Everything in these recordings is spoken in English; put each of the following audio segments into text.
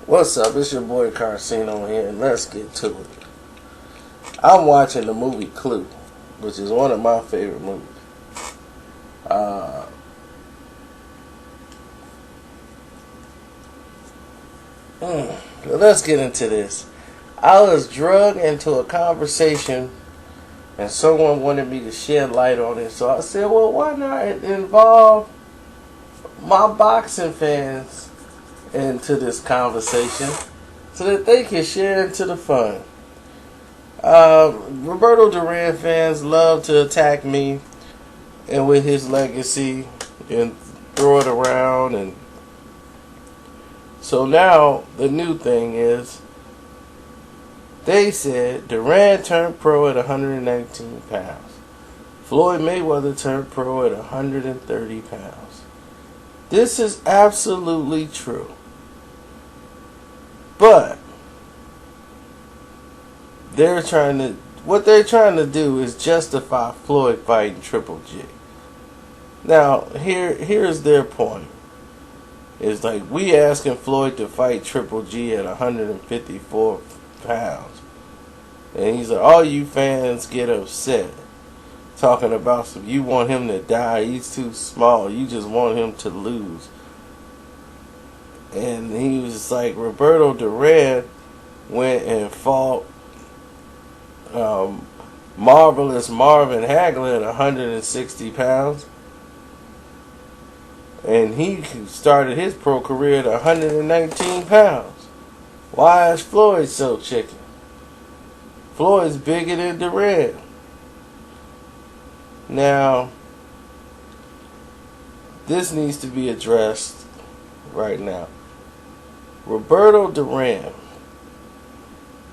What's up? It's your boy Karceno here, and let's get to it. I'm watching the movie Clue, which is one of my favorite movies. Uh, let's get into this. I was drugged into a conversation, and someone wanted me to shed light on it, so I said, well, why not involve my boxing fans into this conversation so that they can share into the fun. Roberto Duran fans love to attack me and with his legacy and throw it around, and so now the new thing is they said Duran turned pro at 119 pounds. Floyd Mayweather turned pro at 130 pounds. This is absolutely true. But what they're trying to do is justify Floyd fighting Triple G. Now, here's their point. It's like, we asking Floyd to fight Triple G at 154 pounds. And he's like, all you fans get upset. Talking about you want him to die, he's too small, you just want him to lose. And he was like, Roberto Duran went and fought Marvelous Marvin Hagler at 160 pounds. And he started his pro career at 119 pounds. Why is Floyd so chicken? Floyd's bigger than Duran. Now, this needs to be addressed right now. Roberto Duran,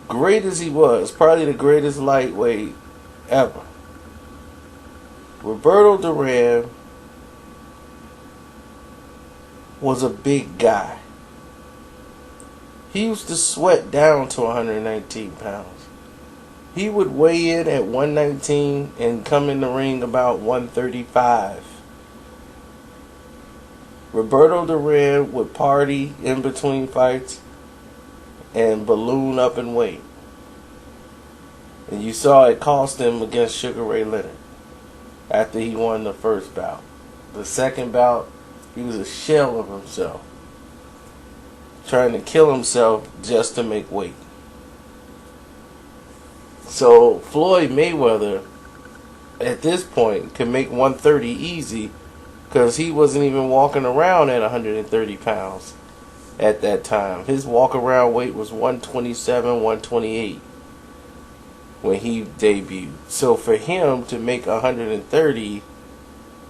great as he was, probably the greatest lightweight ever. Roberto Duran was a big guy. He used to sweat down to 119 pounds. He would weigh in at 119 and come in the ring about 135. Roberto Duran would party in between fights and balloon up in weight. And you saw it cost him against Sugar Ray Leonard after he won the first bout. The second bout, he was a shell of himself, trying to kill himself just to make weight. So Floyd Mayweather at this point can make 130 easy, because he wasn't even walking around at 130 pounds at that time. His walk around weight was 127, 128 when he debuted. So for him to make 130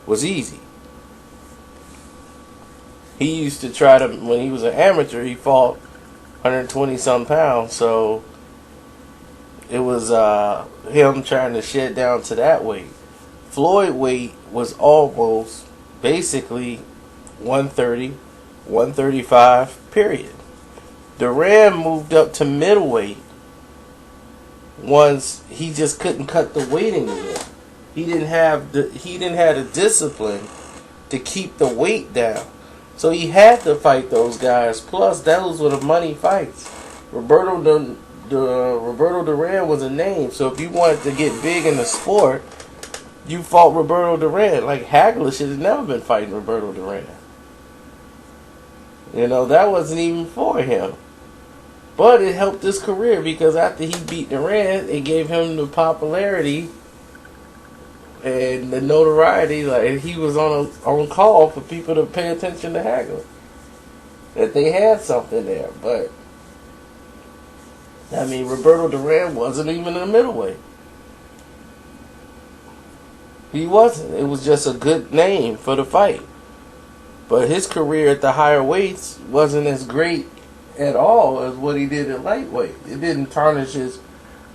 was easy. He used to try to, when he was an amateur, he fought 120 some pounds. So it was him trying to shed down to that weight. Floyd weight was almost basically 130, 135, period. Duran moved up to middleweight once he just couldn't cut the weight anymore. He didn't have the discipline to keep the weight down. So he had to fight those guys. Plus, those were the money fights. Roberto Duran was a name. So if you wanted to get big in the sport, you fought Roberto Duran. Like, Hagler should have never been fighting Roberto Duran. You know, that wasn't even for him. But it helped his career, because after he beat Duran, it gave him the popularity and the notoriety. Like, he was on call for people to pay attention to Hagler. That they had something there. But, I mean, Roberto Duran wasn't even in the middleweight. He wasn't. It was just a good name for the fight. But his career at the higher weights wasn't as great at all as what he did at lightweight. It didn't tarnish his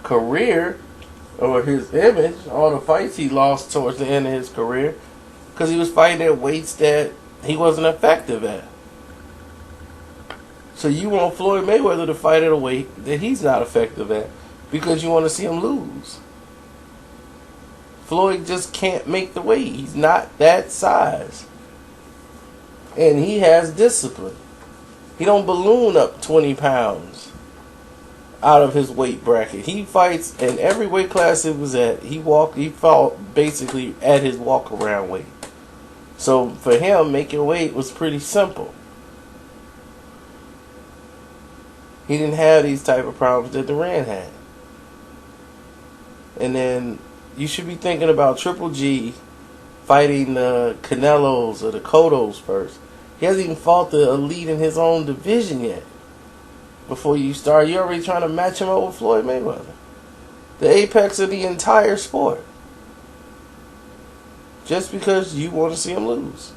career or his image. All the fights he lost towards the end of his career, because he was fighting at weights that he wasn't effective at. So you want Floyd Mayweather to fight at a weight that he's not effective at, because you want to see him lose. Floyd just can't make the weight. He's not that size. And he has discipline. He don't balloon up 20 pounds out of his weight bracket. He fights in every weight class it was at. He fought basically at his walk around weight. So for him, making weight was pretty simple. He didn't have these type of problems that Duran had. And then you should be thinking about Triple G fighting the Canelos or the Cottos first. He hasn't even fought the elite in his own division yet. Before you start, you're already trying to match him up with Floyd Mayweather. The apex of the entire sport. Just because you want to see him lose.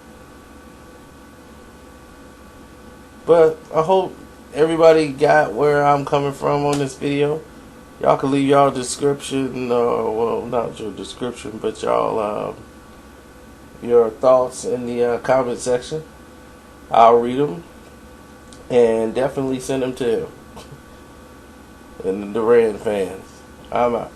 But I hope everybody got where I'm coming from on this video. Y'all can leave y'all description, well, not your description, but y'all your thoughts in the comment section. I'll read them and definitely send them to him and the Duran fans. I'm out.